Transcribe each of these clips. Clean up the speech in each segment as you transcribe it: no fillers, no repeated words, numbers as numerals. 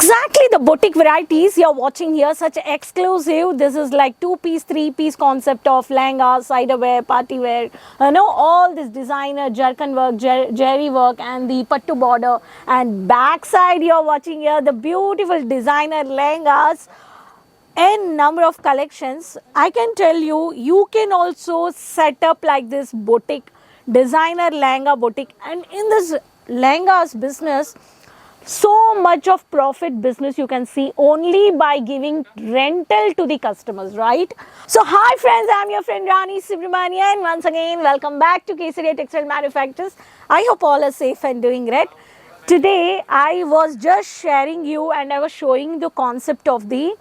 Exactly the boutique varieties you're watching here, such exclusive. This is like 2-piece, 3-piece concept of lehenga, cider wear, party wear. All this designer jerkin work, jerry work, and the pattu border. And backside you're watching here the beautiful designer lehengas. N number of collections. I can tell you, you can also set up like this boutique, designer lehenga boutique, and in this lehengas business, so much of profit business you can see only by giving rental to the customers, right? So hi friends, I'm your friend Rani Subramanian. Once again, welcome back to Kesaria Textile Manufacturers. I hope all are safe and doing great. Today I was just sharing you and I was showing the concept of the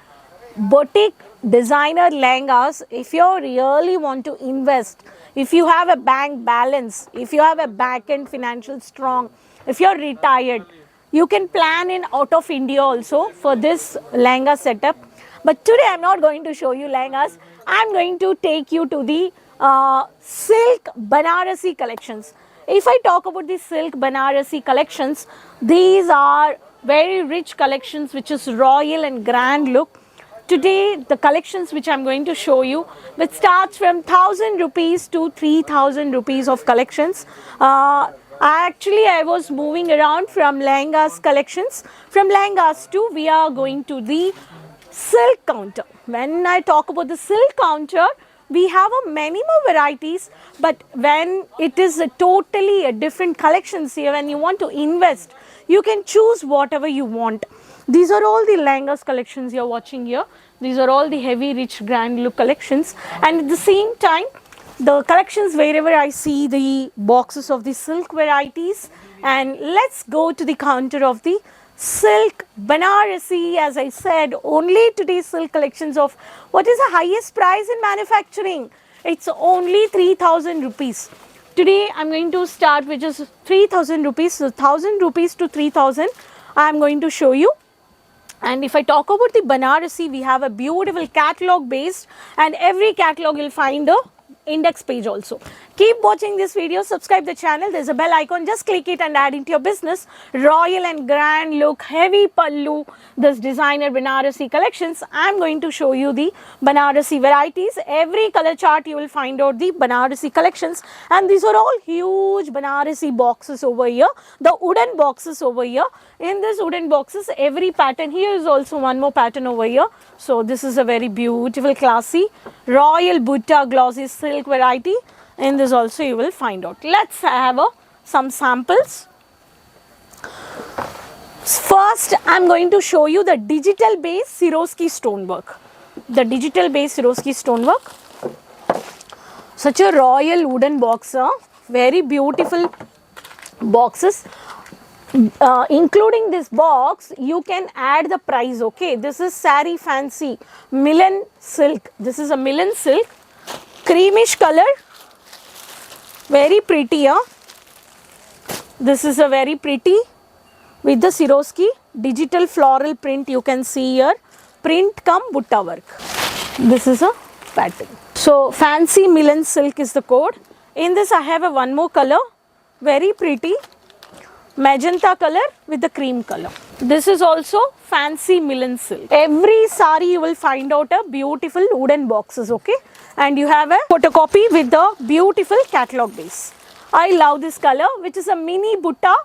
boutique designer lehengas. If you really want to invest, if you have a bank balance, if you have a back end financial strong, if you're retired, you can plan in out of India also for this lehenga setup. But today I'm not going to show you lehengas. I'm going to take you to the silk Banarasi collections. If I talk about the silk Banarasi collections, these are very rich collections which is royal and grand look. Today the collections which I'm going to show you, which starts from 1000 rupees to 3000 rupees of collections. I was moving around from lehengas collections. From lehengas to we are going to the silk counter. When I talk about the silk counter, we have many more varieties, but when it is totally a different collections here, when you want to invest, you can choose whatever you want. These are all the lehengas collections you're watching here. These are all the heavy, rich, grand look collections, and at the same time, the collections wherever I see the boxes of the silk varieties. And let's go to the counter of the silk Banarasi. As I said, only today's silk collections of what is the highest price in manufacturing. It's only 3000 rupees. Today I'm going to start with just 3000 rupees. So 1000 rupees to 3000 I'm going to show you. And if I talk about the Banarasi, we have a beautiful catalog based, and every catalog you'll find a index page also. Keep watching this video, subscribe the channel, there's a bell icon, just click it and add into your business. Royal and grand look, heavy pallu, this designer Banarasi collections. I'm going to show you the Banarasi varieties. Every color chart you will find out the Banarasi collections, and these are all huge Banarasi boxes over here, the wooden boxes over here. In this wooden boxes, every pattern, here is also one more pattern over here. So this is a very beautiful, classy royal Butta glossy silk variety. In this also you will find out. Let's have some samples. First I'm going to show you the digital based Swarovski stonework. The digital based Swarovski stonework. Such a royal wooden box, very beautiful boxes. Including this box, you can add the price. Okay, this is Sari Fancy Milan silk. This is a Milan silk, creamish color, very pretty. This is a very pretty with the Swarovski digital floral print. You can see here, print come Butta work. This is a pattern. So fancy Milan silk is the code. In this I have a one more color, very pretty magenta color with the cream color. This is also fancy Milan silk. Every sari you will find out a beautiful wooden boxes, okay? And you have a photocopy with the beautiful catalog base. I love this color, which is a mini Butta,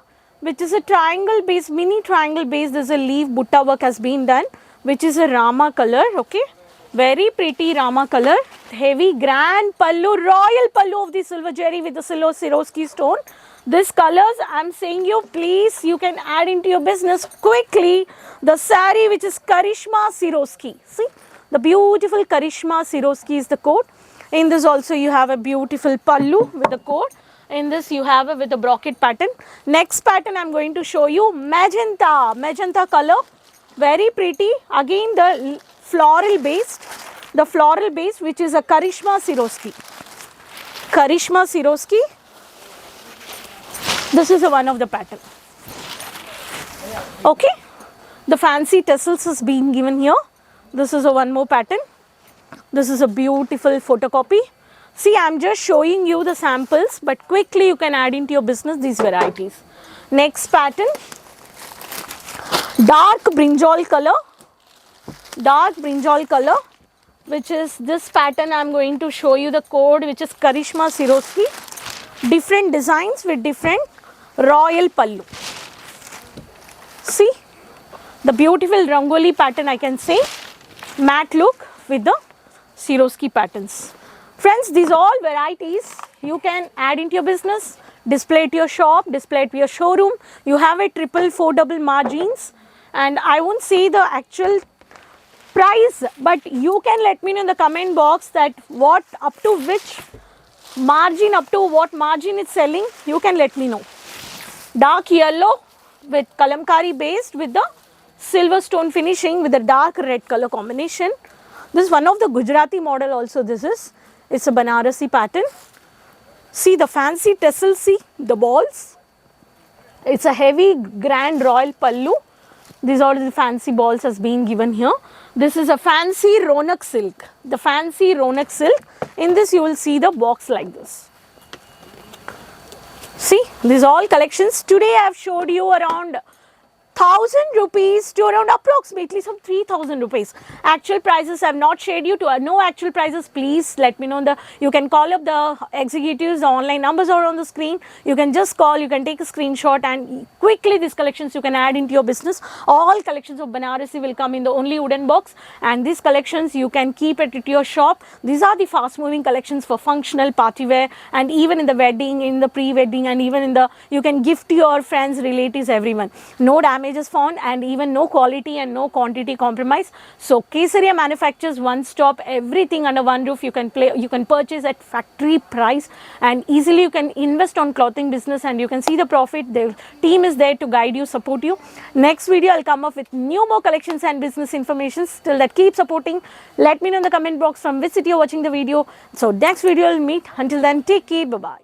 which is a triangle base, mini triangle base. There's a leaf Butta work has been done, which is a Rama color, okay? Very pretty Rama color, heavy grand pallu, royal pallu of the silver jerry with the silver Swarovski stone. These colors I'm saying you, please, you can add into your business quickly. The sari which is Karishma Swarovski. See, the beautiful Karishma Swarovski is the code. In this also you have a beautiful pallu with the code. In this you have it with the brocade pattern. Next pattern I'm going to show you magenta, magenta color, very pretty. Again the floral based, which is a Karishma Swarovski. Karishma Swarovski. This is one of the pattern. Okay, the fancy tassels has been given here. This is one more pattern. This is a beautiful photocopy. See, I'm just showing you the samples, but quickly you can add into your business these varieties. Next pattern. dark brinjal color, which is this pattern. I'm going to show you the code, which is Karishma Swarovski. Different designs with different royal pallu. See the beautiful rangoli pattern, I can say, matte look with the Swarovski patterns. Friends, these all varieties you can add into your business, display it your shop, display it your showroom. You have a triple, four double margins, and I won't say the actual price, but you can let me know in the comment box that what up to which margin, up to what margin it's selling. You can let me know. Dark yellow with kalamkari based with the silver stone finishing with the dark red color combination. This is one of the Gujarati model also. It's a Banarasi pattern. See the fancy tassel, see the balls. It's a heavy grand royal pallu. These are the fancy balls has been given here. This is a fancy Ronak silk. The fancy Ronak silk. In this you will see the box like this. See, these all collections. Today I have showed you around 1,000 rupees to around approximately some 3,000 rupees. Actual prices I have not shared you. To no actual prices, please let me know. You can call up the executives. The online numbers are on the screen. You can just call. You can take a screenshot, and quickly these collections you can add into your business. All collections of Banarasi will come in the only wooden box, and these collections you can keep it at your shop. These are the fast moving collections for functional party wear, and even in the wedding, in the pre-wedding, and even in the, you can gift to your friends, relatives, everyone. No damage is found, and even no quality and no quantity compromise. So Kesaria manufactures one stop, everything under one roof. You can purchase at factory price, and easily you can invest on clothing business, and you can see the profit. The team is there to guide you, support you. Next video I'll come up with new more collections and business information. Till that, keep supporting. Let me know in the comment box from which city you're watching the video. So next video we'll meet. Until then, take care. Bye bye.